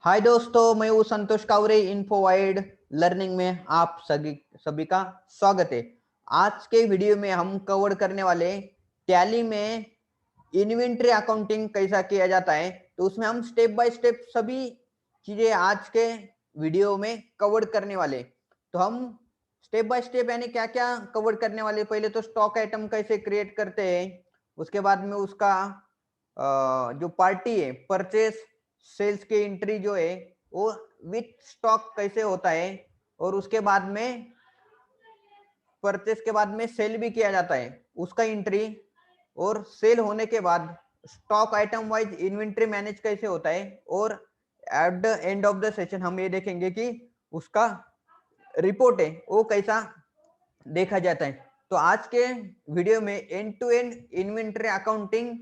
हाय दोस्तों, मैं हूँ संतोष कावरे। इन्फोवाइड लर्निंग में आप सभी सभी का स्वागत है। आज के वीडियो में हम कवर करने वाले टैली में इन्वेंट्री अकाउंटिंग कैसा किया जाता है। तो उसमें हम स्टेप बाय स्टेप सभी चीजें आज के वीडियो में कवर करने वाले। तो हम स्टेप बाय स्टेप यानी क्या क्या कवर करने वाले। पहले तो स्टॉक आइटम कैसे क्रिएट करते हैं, उसके बाद में उसका जो पार्टी है परचेस सेल्स की एंट्री जो है वो विथ स्टॉक कैसे होता है, और उसके बाद में परचेस के बाद में सेल भी किया जाता है उसका एंट्री, और सेल होने के बाद stock item wise inventory manage कैसे होता है, और at the end of the session हम ये देखेंगे कि उसका रिपोर्ट है वो कैसा देखा जाता है। तो आज के वीडियो में end to end inventory accounting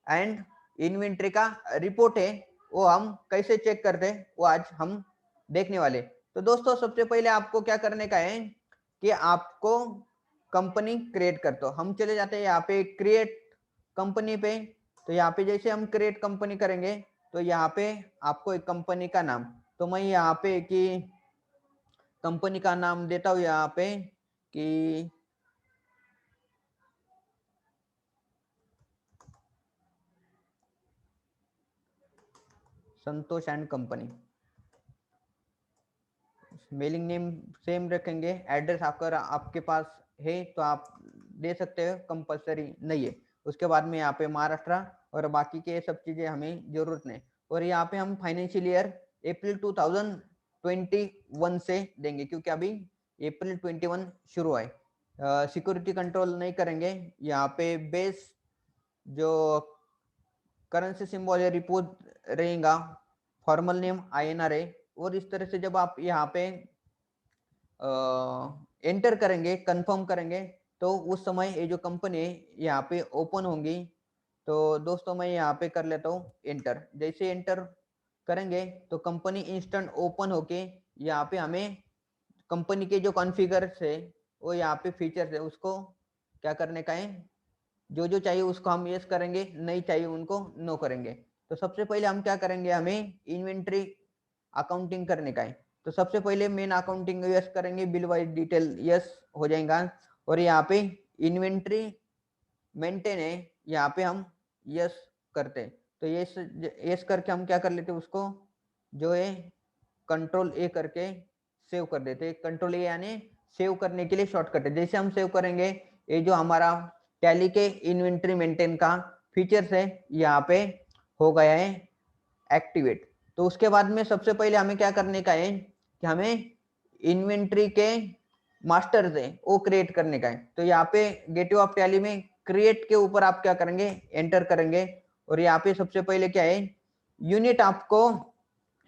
and inventory का रिपोर्ट है वो हम कैसे चेक करते हैं वो आज हम देखने वाले। तो दोस्तों सबसे पहले आपको क्या करने का है कि आपको कंपनी क्रिएट कर दो। हम चले जाते हैं यहाँ पे क्रिएट कंपनी पे। तो यहाँ पे जैसे हम क्रिएट कंपनी करेंगे तो यहाँ पे आपको एक कंपनी का नाम, तो मैं यहाँ पे कि कंपनी का नाम देता हूँ यहाँ पे कि Santosh and company. Mailing name same रखेंगे, एड्रेस आपका आपके पास है तो आप दे सकते हो, कंपलसरी नहीं है। उसके बाद में यहाँ पे महाराष्ट्र और बाकी के सब चीजें हमें जरूरत नहीं। और यहाँ पे हम फाइनेंशियल ईयर अप्रैल 2021 से देंगे क्योंकि अभी अप्रैल 21 शुरू है। सिक्योरिटी कंट्रोल नहीं करेंगे। यहाँ पे बेस जो करेंसी सिंबल या रिपोर्ट रहेगा, फॉर्मल नेम INR है। और इस तरह से जब आप यहाँ पे एंटर करेंगे, कंफर्म करेंगे, तो उस समय ये जो कंपनी है यहाँ पे ओपन होंगी। तो दोस्तों मैं यहाँ पे कर लेता हूँ एंटर। जैसे एंटर करेंगे तो कंपनी इंस्टेंट ओपन होके यहाँ पे हमें कंपनी के जो कॉन्फ़िगर्स है वो यहाँ पे फीचर्स है उसको क्या करने का है, जो जो चाहिए उसको हम यस करेंगे, नहीं चाहिए उनको नो करेंगे। तो सबसे पहले हम क्या करेंगे, हमें इन्वेंट्री अकाउंटिंग करने का है। तो सबसे पहले मेन अकाउंटिंग यस करेंगे, बिल वाइज डिटेल यस हो जाएगा। और यहाँ पे इन्वेंट्री मेंटेन है, यहाँ पे हम यस करते हैं। तो यस यस करके हम क्या कर लेते हैं, उसको जो है कंट्रोल A करके सेव कर देते हैं। कंट्रोल A यानी सेव करने के लिए शॉर्टकट है। जैसे हम सेव करेंगे, ये जो हमारा टैली के इन्वेंट्री मेंटेन का फीचर्स है यहाँ पे हो गया है एक्टिवेट। तो उसके बाद में सबसे पहले हमें क्या करने का है कि हमें इन्वेंट्री के मास्टर्स है वो क्रिएट करने का है। तो यहाँ पे गेटवे ऑफ टैली में क्रिएट के ऊपर आप क्या करेंगे, एंटर करेंगे। और यहाँ पे सबसे पहले क्या है, यूनिट आपको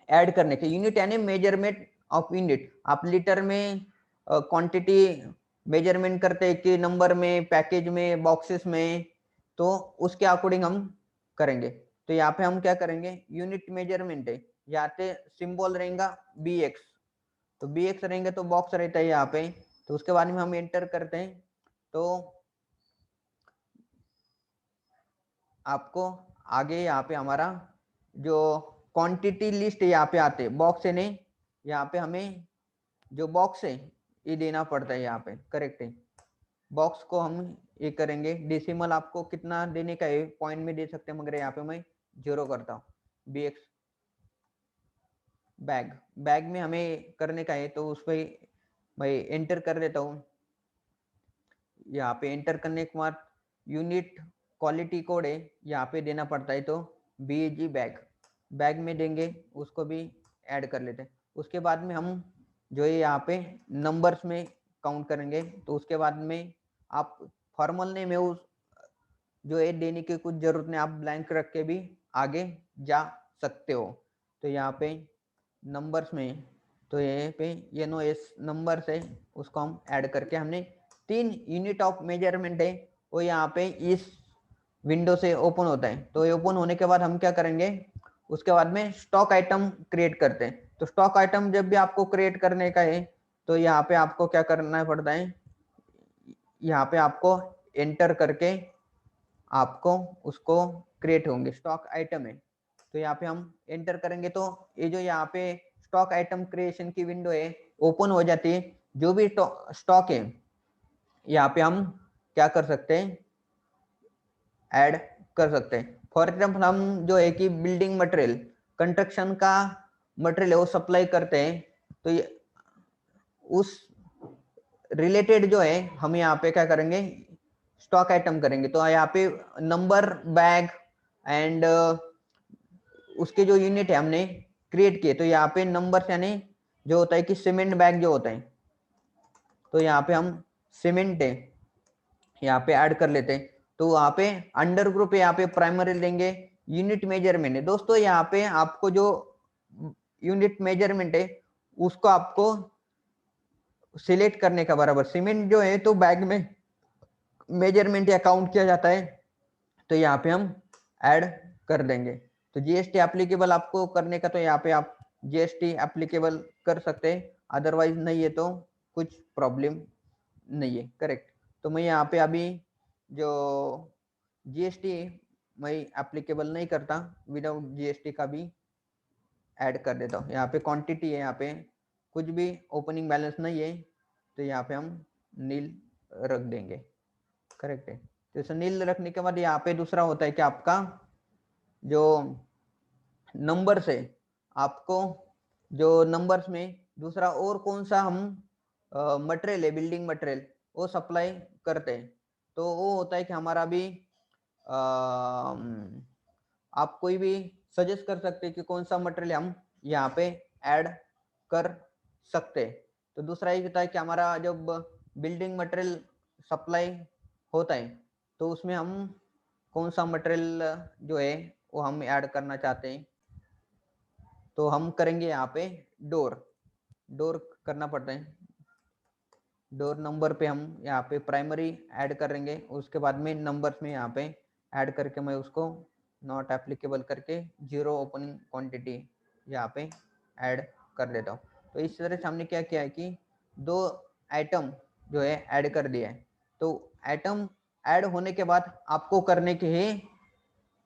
ऐड करने के। यूनिट यानी मेजरमेंट ऑफ यूनिट। आप लीटर में क्वांटिटी मेजरमेंट करते हैं कि नंबर में, पैकेज में, बॉक्सेस में, तो उसके अकॉर्डिंग हम करेंगे। तो यहाँ पे हम क्या करेंगे, यूनिट मेजरमेंट है, यहाँ पे सिंबल रहेगा BX। तो BX रहेंगे तो बॉक्स रहता है यहाँ पे। तो उसके बाद में हम एंटर करते हैं तो आपको आगे यहाँ पे हमारा जो क्वांटिटी लिस्ट यहाँ पे आते बॉक्स है नहीं, यहाँ पे हमें जो बॉक्स है ये देना पड़ता है। यहाँ पे करेक्ट है, बॉक्स को हम ये करेंगे। डेसिमल आपको कितना देने का है पॉइंट में दे सकते हैं, मगर यहाँ पे मैं 0 करता हूँ। BX बैग, बैग में हमें करने का है तो उस पर मैं एंटर कर देता हूँ। यहाँ पे एंटर करने के बाद यूनिट क्वालिटी कोड है यहाँ पे देना पड़ता है, तो BG बैग, बैग में देंगे, उसको भी ऐड कर लेते हैं। उसके बाद में हम जो है यहाँ पे नंबर्स में काउंट करेंगे। तो उसके बाद में आप फॉर्मल नेम है उस जो है देने की कुछ जरूरत नहीं, आप ब्लैंक रख के भी आगे जा सकते हो। तो यहाँ पे नंबर्स में तो ये पे ये नो एस नंबर से उसको हम ऐड करके हमने 3 यूनिट ऑफ मेजरमेंट है वो यहाँ पे इस विंडो से ओपन होता है। तो ये ओपन होने के बाद हम क्या करेंगे, उसके बाद में स्टॉक आइटम क्रिएट करते हैं। तो स्टॉक आइटम जब भी आपको क्रिएट करने का है तो यहाँ पे आपको क्या करना पड़ता है, यहाँ पे आपको एंटर करके आपको उसको क्रिएट होंगे स्टॉक आइटम है। तो यहाँ पे हम एंटर करेंगे तो ये जो यहाँ पे स्टॉक आइटम क्रिएशन की विंडो है ओपन हो जाती है। जो भी स्टॉक है यहाँ पे हम क्या कर सकते हैं, ऐड कर सकते हैं। फॉर एग्जाम्पल हम जो है कि बिल्डिंग मटेरियल कंस्ट्रक्शन का मटेरियल है वो सप्लाई करते हैं, तो ये उस रिलेटेड जो है हम यहाँ पे क्या करेंगे, स्टॉक आइटम करेंगे। तो यहाँ पे नंबर, बैग एंड उसके जो यूनिट है हमने क्रिएट किए, तो यहाँ पे नंबर यानी जो होता है कि सीमेंट बैग जो होता है, तो यहाँ पे हम सीमेंट है यहाँ पे ऐड कर लेते हैं। तो वहाँ पे अंडर ग्रुप यहाँ पे प्राइमरी लेंगे, यूनिट मेजरमेंट है दोस्तों, यहाँ पे आपको जो यूनिट मेजरमेंट है उसको आपको सिलेक्ट करने का बराबर। सीमेंट जो है तो बैग में मेजरमेंट या काउंट किया जाता है, तो यहाँ पे हम ऐड कर देंगे। तो जीएसटी एप्लीकेबल आपको करने का, तो यहाँ पे आप जीएसटी एप्लीकेबल कर सकते हैं, अदरवाइज नहीं है तो कुछ प्रॉब्लम नहीं है। करेक्ट। तो मैं यहाँ पे अभी जो जीएसटी मैं एप्लीकेबल नहीं करता, विदाउट जीएसटी का भी ऐड कर देता हूँ। यहाँ पे क्वांटिटी है, यहाँ पे कुछ भी ओपनिंग बैलेंस नहीं है, तो यहाँ पे हम नील रख देंगे। करेक्ट है। तो इसे नील रखने के बाद यहाँ पे दूसरा होता है कि आपका जो नंबर्स है, आपको जो नंबर्स में दूसरा और कौन सा हम मटेरियल है, बिल्डिंग मटेरियल वो सप्लाई करते हैं, तो वो होता है कि हमारा भी आप कोई भी सजेस्ट कर सकते हैं कि कौन सा मटेरियल हम यहाँ पे ऐड कर सकते हैं। तो दूसरा ये होता है कि हमारा जब बिल्डिंग मटेरियल सप्लाई होता है तो उसमें हम कौन सा मटेरियल जो है वो हम ऐड करना चाहते हैं, तो हम करेंगे यहाँ पे डोर करना पड़ता है। डोर नंबर पे हम यहाँ पे प्राइमरी ऐड करेंगे, उसके बाद में नंबर्स में यहाँ पे ऐड करके मैं उसको नॉट एप्लीकेबल करके 0 ओपनिंग क्वांटिटी यहाँ पे ऐड कर देता हूँ। तो इस तरह से हमने क्या किया है कि 2 आइटम जो है ऐड कर दिया है। तो आइटम ऐड होने के बाद आपको करने के है,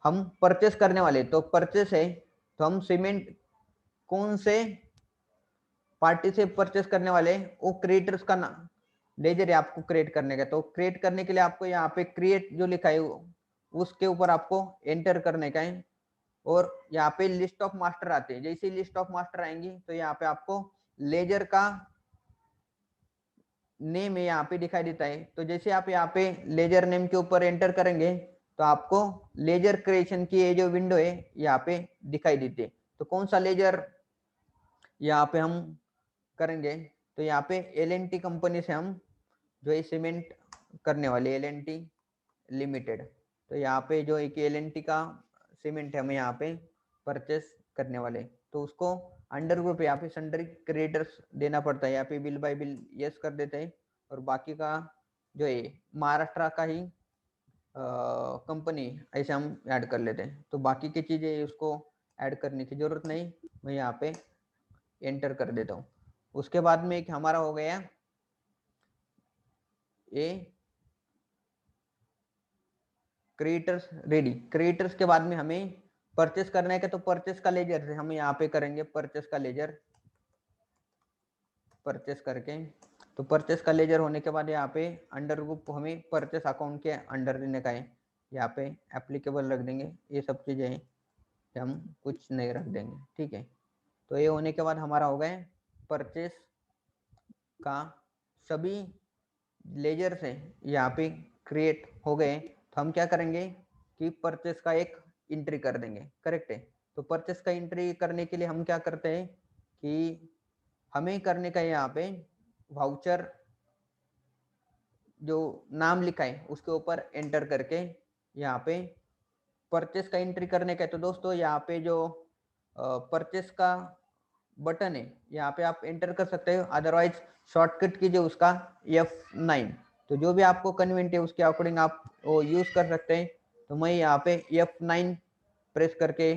हम परचेस करने वाले, तो परचेस है तो हम सीमेंट कौन से पार्टी से परचेस करने वाले, वो क्रिएटर्स का नाम लेजर है आपको क्रिएट करने का। तो क्रिएट करने के लिए आपको यहाँ पे क्रिएट जो लिखा है उसके ऊपर आपको एंटर करने का है, और यहाँ पे लिस्ट ऑफ मास्टर आते हैं। जैसे लिस्ट ऑफ मास्टर आएंगी तो यहाँ पे आपको लेजर का नेम है यहाँ पे दिखाई देता है। तो जैसे आप यहाँ पे लेजर नेम के ऊपर एंटर करेंगे तो आपको लेजर क्रिएशन की ये जो विंडो है यहाँ पे दिखाई देती है। तो कौन सा लेजर यहाँ पे हम करेंगे, तो यहाँ पे एल&टी कंपनी से हम जो है सीमेंट करने वाले, एल&टी लिमिटेड। तो यहाँ पे जो एक एल&टी का सीमेंट है हमें यहाँ पे परचेस करने वाले, तो उसको अंडर ग्रुप यहाँ पे सन्ड्री क्रिएटर्स देना पड़ता है। यहाँ पे बिल बाय बिल यस कर देते हैं, और बाकी का जो है महाराष्ट्र का ही कंपनी ऐसे हम ऐड कर लेते हैं। तो बाकी की चीजें उसको ऐड करने की जरूरत नहीं, मैं यहाँ पे एंटर कर देता हूँ। उसके बाद में एक हमारा हो गया ये क्रिएटर्स रेडी। क्रिएटर्स के बाद में हमें परचेस करना है, तो परचेस का लेजर से हम यहाँ पे करेंगे परचेस का लेजर, परचेस करके। तो परचेस का लेजर होने के बाद यहाँ पे अंडर ग्रुप हमें परचेस अकाउंट के अंडर देने का है, यहाँ पे एप्लीकेबल रख देंगे। ये सब चीजें हैं, हम कुछ नहीं रख देंगे, ठीक है। तो ये होने के बाद हमारा हो गए परचेस का सभी लेजर से यहाँ पे क्रिएट हो गए। तो हम क्या करेंगे कि परचेस का एक एंट्री कर देंगे। करेक्ट है। तो परचेस का एंट्री करने के लिए हम क्या करते हैं कि हमें करने का यहाँ पे वाउचर जो नाम लिखा है उसके ऊपर एंटर करके यहाँ पे परचेस का एंट्री करने का है। तो दोस्तों यहाँ पे जो परचेस का बटन है यहाँ पे आप एंटर कर सकते हो, अदरवाइज शॉर्टकट कीजिए उसका F9। तो जो भी आपको कन्वीनियंट है उसके अकॉर्डिंग आप वो यूज कर सकते हैं। तो मैं यहाँ पे F9 प्रेस करके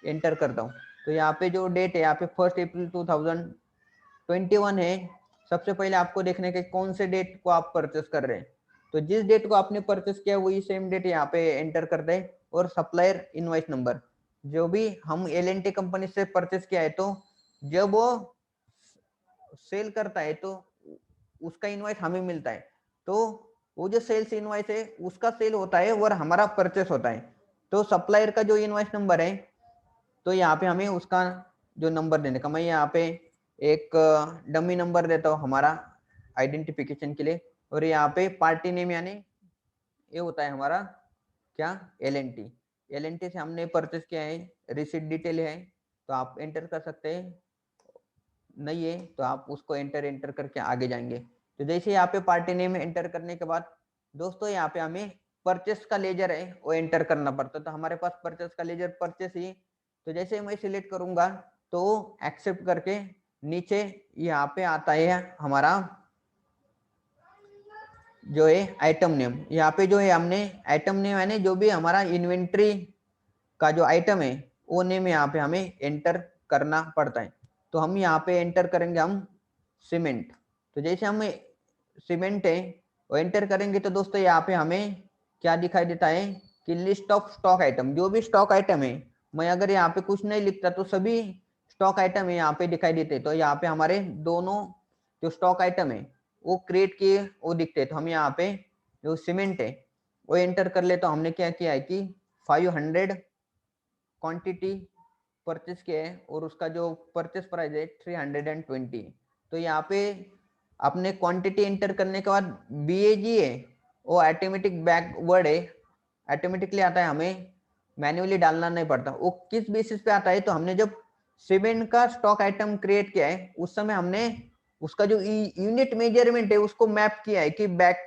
एंटर करता हूँ। तो यहाँ पे जो डेट है यहाँ पे 1 अप्रैल 2021 है। सबसे पहले आपको देखने के कौन से डेट को आप परचेस कर रहे हैं, तो जिस डेट को आपने परचेस किया वही सेम डेट यहाँ पे एंटर कर दें, और सप्लायर इनवॉइस नंबर जो भी हम एल कंपनी से परचेस किया है, तो जब वो सेल करता है तो उसका इनवॉइस हमें मिलता है। तो वो जो सेल्स इनवॉइस है उसका सेल होता है और हमारा परचेस होता है। तो सप्लायर का जो इनवॉइस नंबर है, तो यहाँ पे हमें उसका जो नंबर देने का, मैं यहाँ पे एक डमी नंबर देता हूँ हमारा आइडेंटिफिकेशन के लिए। और यहाँ पे पार्टी नेम यानी ये होता है हमारा क्या, एल एन टी से हमने परचेस किया है, रिसीट डिटेल है, तो आप एंटर कर सकते हैं। नहीं है तो आप उसको एंटर करके आगे जाएंगे। तो जैसे यहाँ पे पार्टी नेम एंटर करने के बाद दोस्तों यहाँ पे हमें परचेस का लेजर है वो एंटर करना पड़ता है। तो हमारे पास परचेस का लेजर परचेस ही, तो जैसे मैं सिलेक्ट करूंगा तो एक्सेप्ट करके नीचे यहाँ पे आता है हमारा जो है आइटम नेम। यहाँ पे जो है हमने आइटम नेम यानी जो भी हमारा इन्वेंट्री का जो आइटम है वो नेम यहाँ पे हमें एंटर करना पड़ता है। तो हम यहाँ पे एंटर करेंगे हम सीमेंट। तो जैसे हम सीमेंट है वो एंटर करेंगे तो दोस्तों यहाँ पे हमें क्या दिखाई देता है कि लिस्ट ऑफ स्टॉक आइटम, जो भी स्टॉक आइटम है, मैं अगर यहाँ पे कुछ नहीं लिखता तो सभी स्टॉक आइटम है यहाँ पे दिखाई देते। तो यहाँ पे हमारे दोनों जो स्टॉक आइटम है वो क्रिएट किए वो दिखते। तो हम यहाँ पे जो सीमेंट है वो एंटर कर ले। तो हमने क्या किया है कि 500 क्वांटिटी परचेस किया है और उसका जो परचेस प्राइस है 320। तो यहाँ पे अपने क्वांटिटी एंटर करने के बाद BAG है वो ऑटोमेटिक बैकवर्ड है, ऑटोमेटिकली आता है, हमें मैन्युअली डालना नहीं पड़ता। वो किस बेसिस पे आता है, तो हमने जब सीमेंट का स्टॉक आइटम क्रिएट किया है उस समय हमने उसका जो यूनिट मेजरमेंट है उसको मैप किया है कि बैक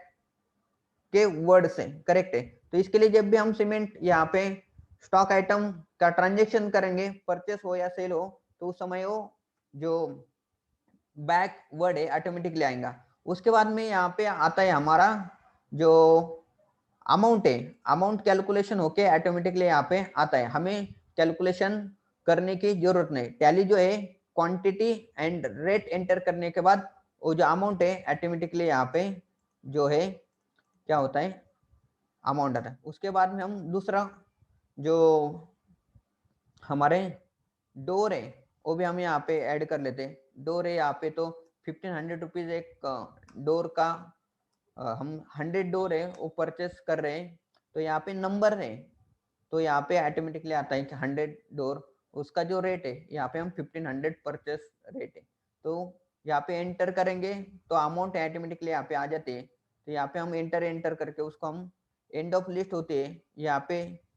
के वर्ड से, करेक्ट है। तो इसके लिए जब भी हम सीमेंट यहाँ पे स्टॉक आइटम का ट्रांजेक्शन करेंगे, परचेस हो या सेल हो, तो उस समय वो जो बैक वर्ड है ऑटोमेटिकली आएगा। उसके बाद में यहाँ पे आता है हमारा जो अमाउंट है, अमाउंट कैलकुलेशन होके ऑटोमेटिकली यहाँ पे आता है, हमें कैलकुलेशन करने की जरूरत नहीं। टैली जो है क्वांटिटी एंड रेट एंटर करने के बाद वो जो अमाउंट है ऑटोमेटिकली यहाँ पे जो है क्या होता है, अमाउंट आता है। उसके बाद में हम दूसरा जो हमारे डोर है वो भी हम यहाँ पे ऐड कर लेते हैं। डोर है यहाँ पे तो 1500 रुपीज एक डोर का हम 100 डोर है वो परचेस कर रहे हैं। तो यहाँ पे नंबर है तो यहाँ पे ऑटोमेटिकली आता है कि 100 डोर, उसका जो रेट है यहाँ पे हम 1500 परचेस रेट है। तो यहाँ पे एंटर करेंगे तो अमाउंट ऑटोमेटिकली यहाँ पे आ जाती है। तो यहाँ पे हम एंटर करके उसको हम एंड ऑफ लिस्ट होती है यहाँ पे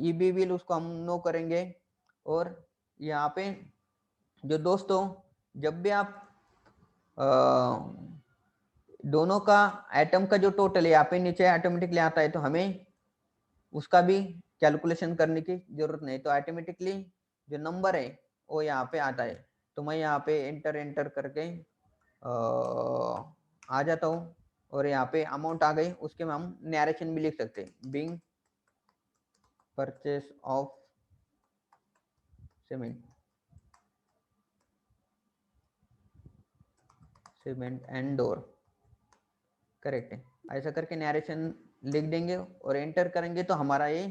EB बिल उसको हम नो करेंगे। और यहाँ पे जो दोस्तों जब भी आप दोनों का आइटम का जो टोटल है यहाँ पे नीचे ऑटोमेटिकली आता है, तो हमें उसका भी कैलकुलेशन करने की जरूरत नहीं। तो ऑटोमेटिकली जो नंबर है वो यहाँ पे आता है। तो मैं यहाँ पे एंटर करके आ जाता हूँ और यहाँ पे अमाउंट आ गई। उसके में हम नरेशन भी लिख सकते हैं, being purchase of cement and door, correct है। ऐसा करके नरेशन लिख देंगे और एंटर करेंगे तो हमारा ये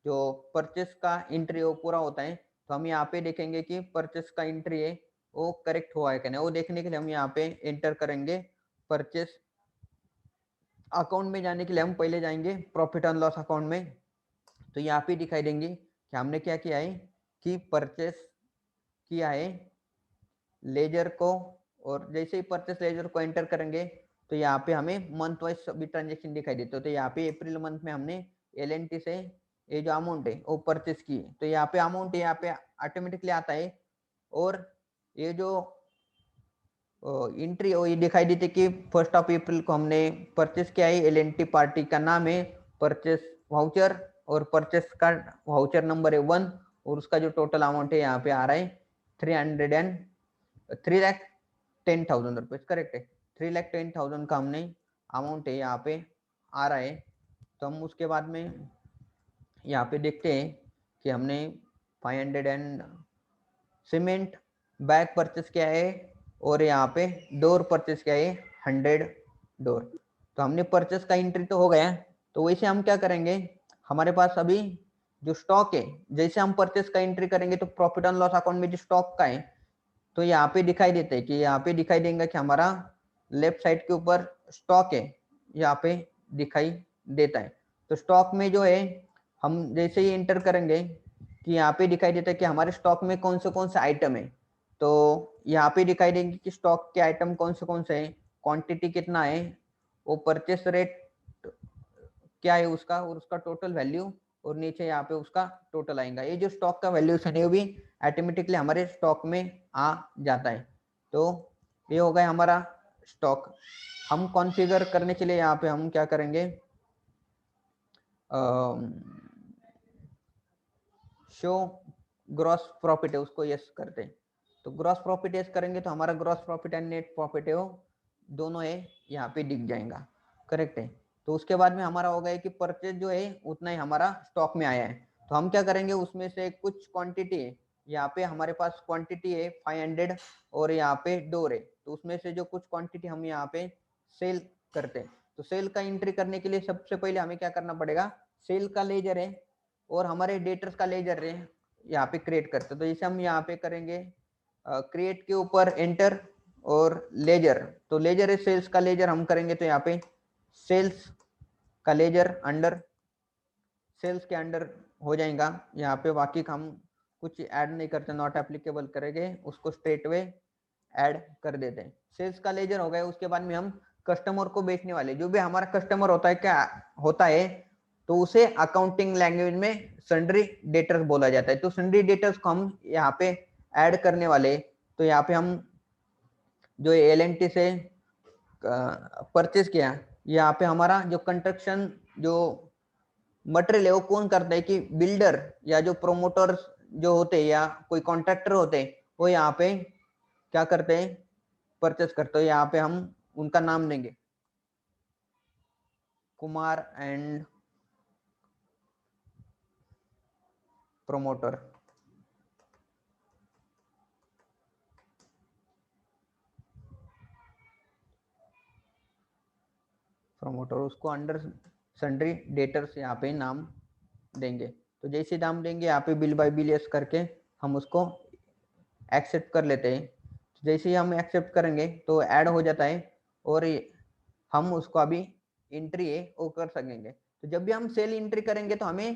जो परचेस का एंट्री वो पूरा होता है। तो हम यहाँ पे देखेंगे कि परचेस का एंट्री है वो करेक्ट हुआ है कि नहीं, वो देखने के लिए हम यहाँ पे एंटर करेंगे। परचेस अकाउंट में जाने के लिए हम पहले जाएंगे प्रॉफिट एंड लॉस अकाउंट में। तो यहाँ पे दिखाई देंगे कि हमने क्या किया है कि परचेस किया है लेजर को। और जैसे ही परचेस लेजर को एंटर करेंगे तो यहाँ पे हमें मंथ वाइज सभी ट्रांजेक्शन दिखाई देते हैं। तो यहाँ पे अप्रैल मंथ में हमने एल से ये जो अमाउंट है वो परचेस की है, तो यहाँ पे अमाउंट यहाँ पे ऑटोमेटिकली आता है। और ये जो एंट्री वो ये दिखाई देती कि 1 अप्रैल को हमने परचेस किया है, एल पार्टी का नाम है परचेस वाउचर और परचेस का वाउचर नंबर है 1 और उसका जो टोटल अमाउंट है यहाँ पे आ रहा है 3,10,000 रुपीज, करेक्ट है। 3,10,000 का हमने अमाउंट है यहाँ पे आ रहा है। तो हम उसके बाद में यहाँ पे देखते हैं कि हमने 500 एंड सीमेंट बैग परचेस किया है और यहाँ पे डोर परचेस किया है 100 डोर। तो हमने परचेस का एंट्री तो हो गया। तो वैसे हम क्या करेंगे, हमारे पास अभी जो स्टॉक है, जैसे हम परचेस का एंट्री करेंगे तो प्रॉफिट एंड लॉस अकाउंट में जो स्टॉक का है तो यहाँ पे दिखाई देता है कि यहाँ पे दिखाई देगा कि हमारा लेफ्ट साइड के ऊपर स्टॉक है, यहाँ पे दिखाई देता है। तो स्टॉक में जो है हम जैसे ही एंटर करेंगे कि यहाँ पे दिखाई देता है कि हमारे स्टॉक में कौन से आइटम है। तो यहाँ पे दिखाई देंगे कि स्टॉक के आइटम कौन से हैं, क्वांटिटी कितना है, वो परचेस रेट क्या है उसका, और उसका टोटल वैल्यू, और नीचे यहाँ पे उसका टोटल आएगा। ये जो स्टॉक का वैल्यूएशन है वो भी ऑटोमेटिकली हमारे स्टॉक में आ जाता है। तो ये हो गया हमारा स्टॉक। हम कॉन्फ़िगर करने के लिए यहाँ पे हम क्या करेंगे, शो ग्रॉस प्रॉफिट है उसको यस करते हैं। तो ग्रॉस प्रॉफिट यस करेंगे तो हमारा gross profit and net profit है वो दोनों है यहाँ पे दिख जाएगा, करेक्ट है। तो उसके बाद में हमारा होगा कि परचेज जो है उतना ही हमारा स्टॉक में आया है। तो हम क्या करेंगे, उसमें से कुछ क्वांटिटी है, यहाँ पे हमारे पास क्वांटिटी है 500 और यहाँ पे डोर है, तो उसमें से जो कुछ क्वांटिटी हम यहाँ पे सेल करते हैं। तो सेल का एंट्री करने के लिए सबसे पहले हमें क्या करना पड़ेगा, सेल का लेजर है और हमारे डेटर्स का लेजर है यहाँ पे क्रिएट करते। तो जैसे हम यहाँ पे करेंगे क्रिएट के ऊपर एंटर और लेजर, तो लेजर है सेल्स का लेजर हम करेंगे, तो यहाँ पे सेल्स का लेजर अंडर सेल्स के अंडर हो जाएगा। यहाँ पे बाकी हम कुछ ऐड नहीं करते, नॉट एप्लीकेबल करेंगे उसको स्ट्रेट वे ऐड कर देते हैं। सेल्स का लेजर हो गया। उसके बाद में हम कस्टमर को बेचने वाले जो भी हमारा कस्टमर होता है क्या होता है, तो उसे अकाउंटिंग लैंग्वेज में सन्ड्री डेटर्स बोला जाता है। तो सन्ड्री डेटर्स को हम यहाँ पे ऐड करने वाले, तो यहाँ पे हम जो एल&टी से परचेज किया, यहाँ पे हमारा जो कंस्ट्रक्शन जो मटेरियल है वो कौन करता है कि बिल्डर या जो प्रोमोटर्स जो होते हैं या कोई कॉन्ट्रैक्टर होते हैं वो यहाँ पे क्या करते हैं, परचेस करते हैं। यहाँ पे हम उनका नाम देंगे कुमार एंड प्रोमोटर। प्रोमोटर उसको अंडर सन्ड्री डेटर्स यहाँ पे नाम देंगे। तो जैसे नाम देंगे यहाँ पे बिल बाय बिल एस करके हम उसको एक्सेप्ट कर लेते हैं। तो जैसे ही हम एक्सेप्ट करेंगे तो ऐड हो जाता है और हम उसको अभी एंट्री है वो कर सकेंगे। तो जब भी हम सेल एंट्री करेंगे तो हमें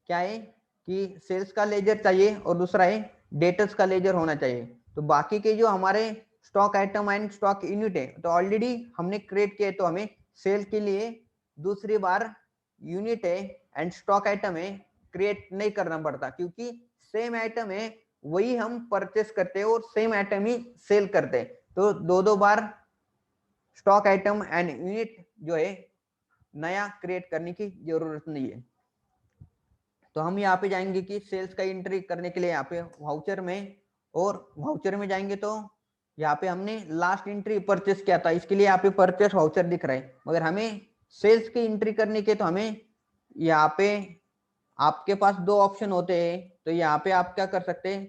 क्या है कि सेल्स का लेजर चाहिए और दूसरा है डेटर्स का लेजर होना चाहिए। तो बाकी के जो हमारे stock item and stock unit है तो ऑलरेडी हमने क्रिएट किया है, तो हमें सेल के लिए दूसरी बार यूनिट है एंड स्टॉक आइटम है क्रिएट नहीं करना पड़ता, क्योंकि सेम आइटम है वही हम परचेस करते हैं और सेम आइटम ही सेल करते हैं। तो दो बार स्टॉक आइटम एंड यूनिट जो है नया क्रिएट करने की जरूरत नहीं है। तो हम यहाँ पे जाएंगे कि सेल्स का एंट्री करने के लिए यहाँ पे वाउचर में, और वाउचर में जाएंगे तो यहाँ पे हमने लास्ट एंट्री परचेस किया था, इसके लिए यहाँ पे परचेस वाउचर दिख रहा है। मगर हमें सेल्स की एंट्री करने के तो हमें यहाँ पे आपके पास दो ऑप्शन होते हैं। तो यहाँ पे आप क्या कर सकते हैं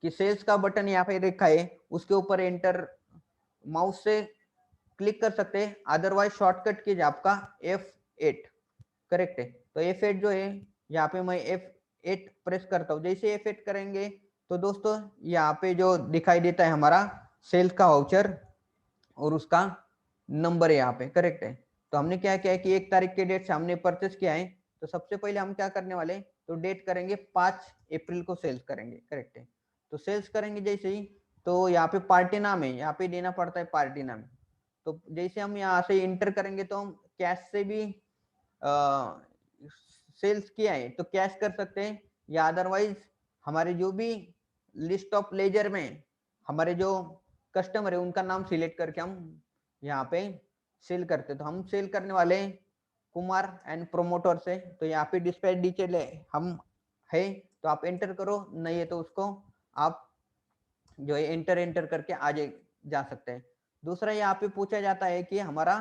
कि सेल्स का बटन यहाँ पे रखा है, उसके ऊपर एंटर माउस से क्लिक कर सकते हैं, अदरवाइज शॉर्टकट कीज आपका F8, करेक्ट है। तो F8 जो है यहाँ पे मैं F8 प्रेस करता हूँ। जैसे F8 करेंगे तो दोस्तों यहाँ पे जो दिखाई देता है हमारा सेल्स का वाउचर और उसका नंबर है यहाँ पे, करेक्ट है। तो हमने क्या किया है कि 1 तारीख के डेट से हमने परचेस किया है, तो सबसे पहले हम क्या करने वाले, तो डेट करेंगे 5 अप्रैल को सेल्स करेंगे, करेक्ट है। तो सेल्स करेंगे जैसे ही, तो यहाँ पे पार्टी नाम है, यहाँ पे देना पड़ता है पार्टी नाम। तो जैसे हम यहाँ से इंटर करेंगे तो हम कैश से भी सेल्स किया है तो कैश कर सकते हैं, या अदरवाइज हमारे जो भी लिस्ट ऑफ लेजर में हमारे जो कस्टमर है उनका नाम सिलेक्ट करके हम यहाँ पे सेल करते। तो हम सेल करने वाले कुमार एंड प्रोमोटर से, तो यहाँ पे डिस्पैच डिटेल हम है तो आप एंटर करो, नहीं है तो उसको आप जो है एंटर करके आगे जा सकते हैं। दूसरा यहाँ पे पूछा जाता है कि हमारा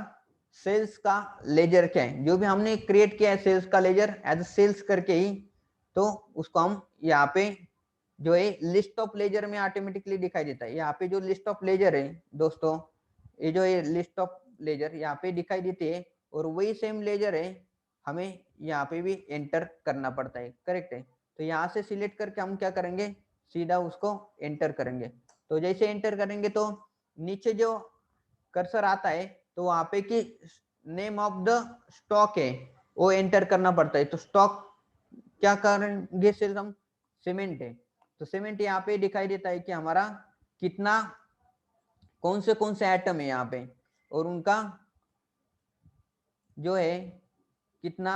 सेल्स का लेजर क्या है, जो भी हमने क्रिएट किया है सेल्स का लेजर एज सेल्स करके ही, तो उसको हम यहाँ पे जो है लिस्ट ऑफ लेजर में ऑटोमेटिकली दिखाई देता है। यहाँ पे जो लिस्ट ऑफ लेजर है दोस्तों, ये जो है लिस्ट ऑफ लेजर यहाँ पे दिखाई देती है, और वही सेम लेजर है हमें यहाँ पे भी एंटर करना पड़ता है, करेक्ट है। तो यहाँ से सिलेक्ट करके हम क्या करेंगे, सीधा उसको एंटर करेंगे। तो जैसे एंटर करेंगे तो नीचे जो कर्सर आता है तो वहां पे कि नेम ऑफ द स्टॉक है वो एंटर करना पड़ता है। तो स्टॉक क्या करेंगे, सिर्फ हम सीमेंट है, तो सीमेंट यहाँ पे दिखाई देता है कि हमारा कितना, कौन से आइटम है यहाँ पे, और उनका जो है कितना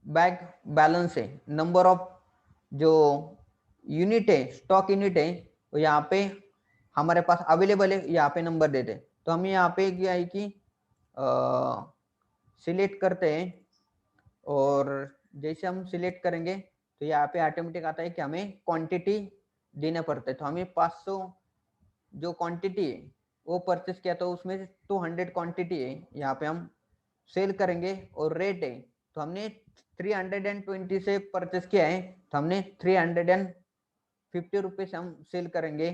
बैग बैलेंस है, नंबर ऑफ जो यूनिट है, स्टॉक यूनिट है, वो यहाँ पे हमारे पास अवेलेबल है, यहाँ पे नंबर देते। तो हम यहाँ पे क्या है कि सिलेक्ट करते हैं, और जैसे हम सिलेक्ट करेंगे तो यहाँ पे ऑटोमेटिक आता है कि हमें क्वांटिटी देना पड़ता है। तो हमें 500 जो क्वांटिटी है वो परचेस किया, तो उसमें से 200 क्वांटिटी है यहाँ पे हम सेल करेंगे, और रेट है तो हमने 320 से परचेस किया है, तो हमने 350 रुपये से हम सेल करेंगे।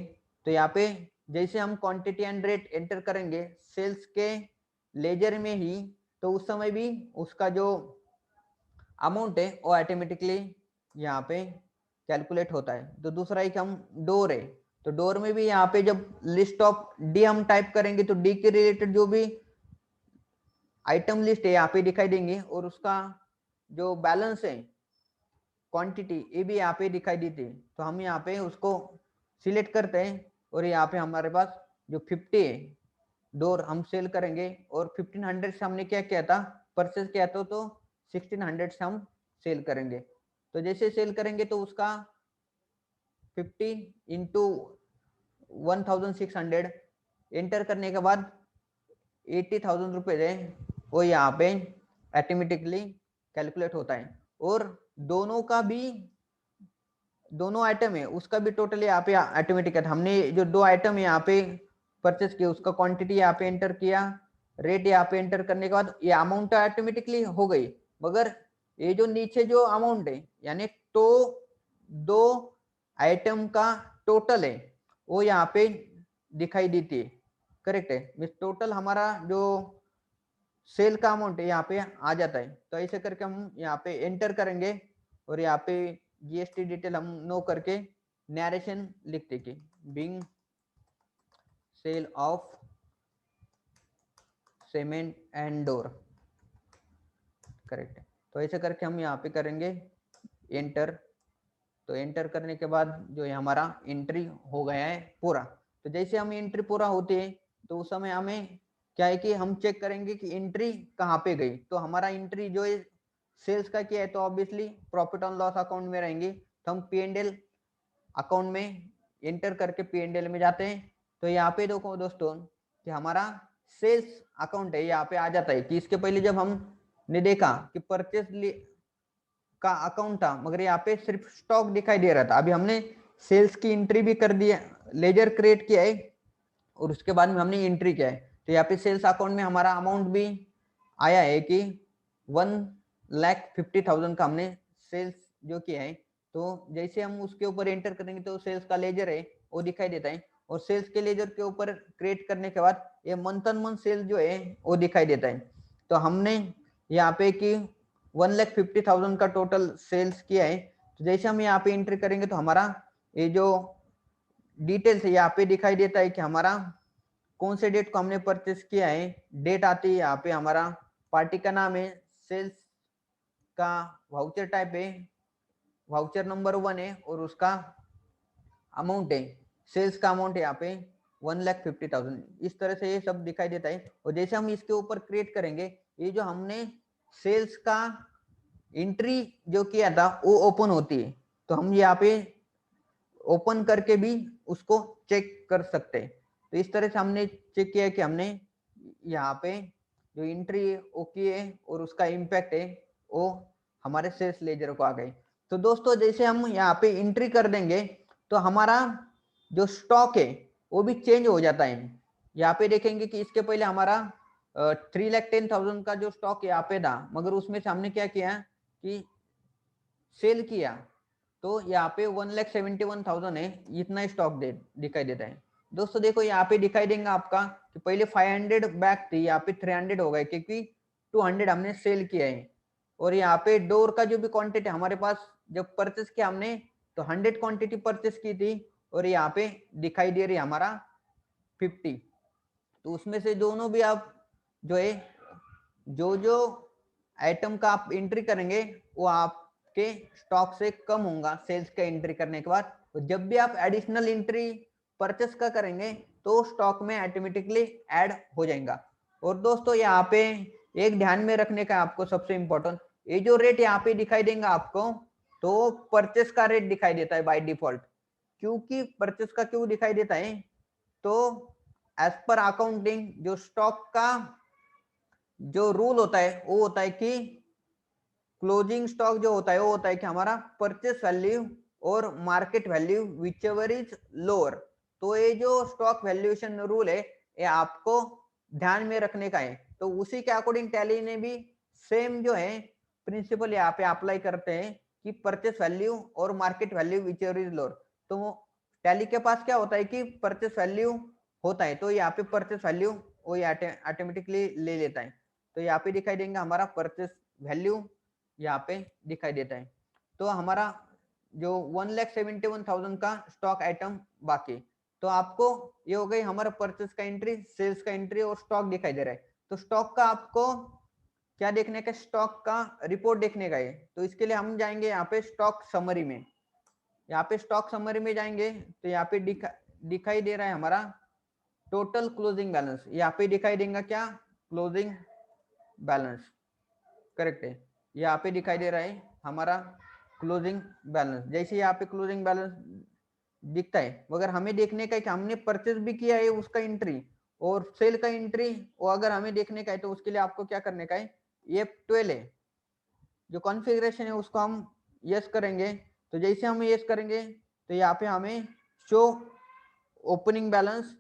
तो यहाँ पे जैसे हम क्वांटिटी एंड रेट एंटर करेंगे सेल्स के लेजर में ही, तो उस समय भी उसका जो अमाउंट है वो ऑटोमेटिकली यहाँ पे कैलकुलेट होता है। तो दूसरा एक हम डोर है, तो डोर में भी यहाँ पे जब लिस्ट ऑफ डी हम टाइप करेंगे तो डी के रिलेटेड जो भी आइटम लिस्ट है यहाँ पे दिखाई देंगे, और उसका जो बैलेंस है क्वांटिटी ये भी यहाँ पे दिखाई देती है। तो हम यहाँ पे उसको सिलेक्ट करते हैं, और यहाँ पे हमारे पास जो 50 है डोर हम सेल करेंगे, और 1500 से हमने क्या किया था, परचेज किया था, तो 1600 से हम सेल करेंगे। तो जैसे सेल करेंगे तो उसका 50 इंटू 1600 एंटर करने के बाद 80,000 रुपये है वो यहाँ पे ऑटोमेटिकली कैलकुलेट होता है। और दोनों का भी, दोनों आइटम है उसका भी टोटल यहाँ पे ऑटोमेटिक है। हमने जो 2 आइटम है यहाँ पे परचेस किया उसका क्वांटिटी यहाँ पे एंटर किया, रेट यहाँ पे एंटर करने के बाद ये अमाउंट ऑटोमेटिकली हो गई। मगर ये जो नीचे जो अमाउंट है यानी तो 2 आइटम का टोटल है वो यहाँ पे दिखाई देती है, करेक्ट है। मीन्स टोटल हमारा जो सेल का अमाउंट है यहाँ पे आ जाता है। तो ऐसे करके हम यहाँ पे एंटर करेंगे, और यहाँ पे जीएसटी डिटेल हम नो करके नरेशन लिखते कि being sale of cement and door, correct है। तो ऐसे करके हम यहाँ पे करेंगे एंटर। तो एंटर करने के बाद जो है हमारा एंट्री हो गया है पूरा। तो जैसे हम एंट्री पूरा होती है तो उस समय हमें क्या है कि हम चेक करेंगे कि एंट्री कहाँ पे गई। तो हमारा एंट्री जो है सेल्स का किया है तो obviously profit on loss account में रहेंगे, तो हम P&L अकाउंट में एंटर करके P&L में जाते हैं। तो यहाँ पे देखो दोस्तों कि हमारा सेल्स अकाउंट है यहाँ पे आ जाता है। कि इसके पहले जब हमने देखा कि परचेस का अकाउंट था मगर यहाँ पे सिर्फ स्टॉक दिखाई दे रहा था, अभी हमने सेल्स की एंट्री भी कर दिया, लेजर क्रिएट किया है और उसके बाद में हमने एंट्री किया है। तो यहाँ पे सेल्स अकाउंट में हमारा अमाउंट भी आया है कि 1,50,000 का हमने सेल्स जो किया है। तो जैसे हम उसके ऊपर एंटर करेंगे तो सेल्स का लेजर है वो दिखाई देता है, और सेल्स के लेजर के ऊपर क्रिएट करने के बाद ये मंथ ऑन मंथ सेल जो है वो दिखाई देता है। तो हमने यहाँ पे कि 1,50,000 का टोटल सेल्स किया है। तो जैसे हम यहाँ पे एंट्री करेंगे तो हमारा ये जो डिटेल्स है यहाँ पे दिखाई देता है कि हमारा कौन से डेट को हमने परचेस किया है। डेट आती है यहाँ पे, हमारा पार्टी का नाम है, सेल्स का वाउचर टाइप है, वाउचर नंबर 1 है, और उसका अमाउंट है, सेल्स का अमाउंट है यहाँ पे 1,50,000। इस तरह से ये सब दिखाई देता है। और जैसे हम इसके ऊपर क्रिएट करेंगे, ये जो हमने सेल्स का एंट्री जो किया था वो ओपन होती है। तो हम यहाँ पे ओपन करके भी उसको चेक कर सकते हैं। तो इस तरह से हमने चेक किया कि हमने यहाँ पे जो एंट्री है वो की है, और उसका इम्पैक्ट है वो हमारे सेल्स लेजर को आ गई। तो दोस्तों जैसे हम यहाँ पे एंट्री कर देंगे तो हमारा जो स्टॉक है वो भी चेंज हो जाता है। यहाँ पे देखेंगे कि इसके पहले हमारा 3,10,000 का जो स्टॉक यहाँ पे था, मगर उसमें से हमने क्या किया कि सेल किया, तो यहाँ पे 1,71,000 है, इतना स्टॉक दिखाई देता है। दोस्तों देखो यहाँ पे दिखाई देगा आपका कि पहले 500 बैग थी, यहाँ पे 300 हो गए क्योंकि 200 हमने सेल किया है। और यहाँ पे डोर का जो भी क्वांटिटी हमारे पास जब परचेस किया हमने तो 100 क्वांटिटी परचेस की थी और यहाँ पे दिखाई दे रही है हमारा 50। तो उसमें से दोनों भी आप जो है जो जो आइटम का आप एंट्री करेंगे वो आपके स्टॉक से कम होगा सेल्स का एंट्री करने के बाद। तो जब भी आप एडिशनल एंट्री परचेस का करेंगे तो स्टॉक में ऑटोमेटिकली ऐड हो जाएगा। और दोस्तों यहाँ पे एक ध्यान में रखने का आपको सबसे इंपॉर्टेंट, ये जो रेट यहाँ पे दिखाई देगा आपको तो परचेस का रेट दिखाई देता है बाय डिफॉल्ट। क्योंकि परचेस का क्यों दिखाई देता है, तो एज पर अकाउंटिंग जो स्टॉक का जो रूल होता है वो होता है कि क्लोजिंग स्टॉक जो होता है वो होता है कि हमारा परचेस वैल्यू और market value which ever is lower. तो ये जो स्टॉक वैल्यूएशन रूल है ये आपको ध्यान में रखने का है। तो उसी के अकॉर्डिंग टैली ने भी सेम जो है प्रिंसिपल यहाँ पे अप्लाई करते हैं कि परचेस वैल्यू और market value which ever is lower. तो टैली के पास क्या होता है कि परचेस वैल्यू होता है तो यहाँ पे परचेस वैल्यू वो ऑटोमेटिकली ले लेता है। तो यहाँ पे दिखाई देंगे हमारा परचेस वैल्यू यहाँ पे दिखाई देता है। तो हमारा जो 1,71,000 का स्टॉक आइटम बाकी, तो आपको ये हो गई हमारा परचेस का एंट्री, सेल्स का एंट्री और स्टॉक दिखाई दे रहा है। तो स्टॉक का आपको क्या देखने का, स्टॉक का रिपोर्ट देखने का है। तो इसके लिए हम जाएंगे यहाँ पे स्टॉक समरी में। यहाँ पे स्टॉक समरी में जाएंगे तो यहाँ पे दिखाई दे रहा है हमारा टोटल क्लोजिंग बैलेंस। यहाँ पे दिखाई देगा क्या, क्लोजिंग बैलेंस, करेक्ट है। यहाँ पे दिखाई दे रहा है हमारा क्लोजिंग बैलेंस। जैसे यहाँ पे क्लोजिंग बैलेंस दिखता है, मगर हमें देखने का है कि हमने परचेस भी किया है उसका एंट्री और सेल का एंट्री, और अगर हमें देखने का है तो उसके लिए आपको क्या करने का है, F12 है जो कॉन्फ़िगरेशन है उसको हम यस करेंगे। तो जैसे हम यस करेंगे तो यहाँ पे हमें show opening balance,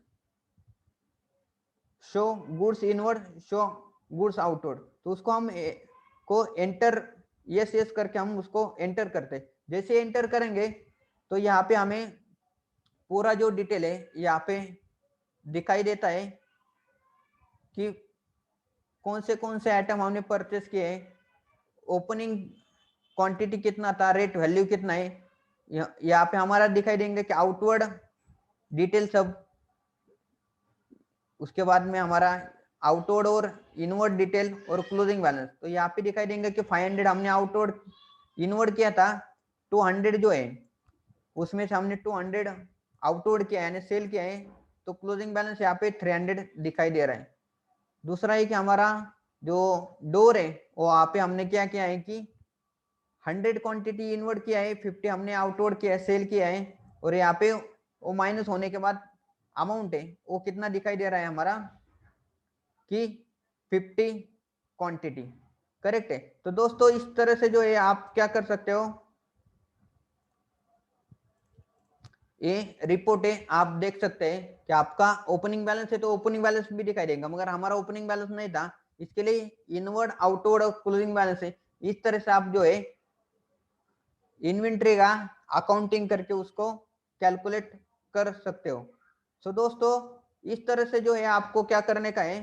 show goods inward, show goods outward, तो उसको हम को एंटर यस यस करके हम उसको एंटर करते। जैसे एंटर करेंगे तो यहाँ पे हमें पूरा जो डिटेल है यहाँ पे दिखाई देता है कि कौन से आइटम हमने परचेस किए, ओपनिंग क्वांटिटी कितना था, रेट वैल्यू कितना है। यहाँ पे हमारा दिखाई देंगे कि आउटवर्ड डिटेल सब, उसके बाद में हमारा आउटवर्ड और इनवर्ड डिटेल और क्लोजिंग बैलेंस। तो यहाँ पे दिखाई देंगे कि 500 हमने आउटवर्ड इनवर्ड किया था, 200 जो है उसमें से हमने 200 आउटवर्ड किया यानी सेल किया है, तो क्लोजिंग बैलेंस यहाँ पे 300 दिखाई दे रहा है। दूसरा है कि हमारा जो डोर है वो यहाँ पे हमने क्या किया है कि 100 क्वांटिटी इनवर्ड किया है, 50 हमने आउटवर्ड किया है, सेल किया है, और यहाँ पे वो माइनस होने के बाद अमाउंट है वो कितना दिखाई दे रहा है हमारा कि 50 क्वांटिटी, करेक्ट है। तो दोस्तों इस तरह से जो है आप क्या कर सकते हो, ये रिपोर्ट है आप देख सकते हैं कि आपका ओपनिंग बैलेंस है तो ओपनिंग बैलेंस भी दिखाई देगा, मगर हमारा ओपनिंग बैलेंस नहीं था, इसके लिए इनवर्ड आउटवर्ड और क्लोजिंग बैलेंस है। इस तरह से आप जो है इन्वेंट्री का अकाउंटिंग करके उसको कैलकुलेट कर सकते हो। सो दोस्तों इस तरह से जो है आपको क्या करने का है,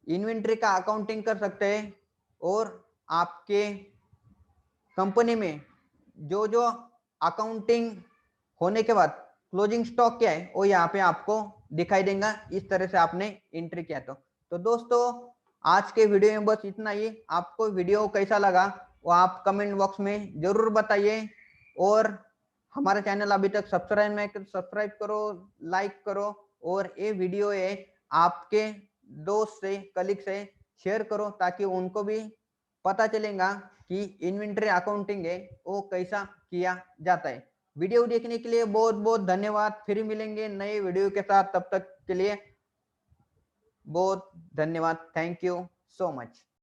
इन्वेंट्री का अकाउंटिंग कर सकते हैं और आपके कंपनी में जो जो अकाउंटिंग होने के बाद क्लोजिंग स्टॉक क्या है वो यहाँ पे आपको दिखाई देगा, इस तरह से आपने एंट्री किया। तो दोस्तों आज के वीडियो में बस इतना ही। आपको वीडियो कैसा लगा वो आप कमेंट बॉक्स में जरूर बताइए, और हमारा चैनल अभी तक सब्सक्राइब नहीं कर सब्सक्राइब करो, लाइक करो, और ये वीडियो है आपके दोस्त से कलीग से शेयर करो ताकि उनको भी पता चलेगा कि इन्वेंटरी अकाउंटिंग है वो कैसा किया जाता है। वीडियो देखने के लिए बहुत बहुत धन्यवाद। फिर मिलेंगे नए वीडियो के साथ, तब तक के लिए बहुत धन्यवाद। Thank you so much.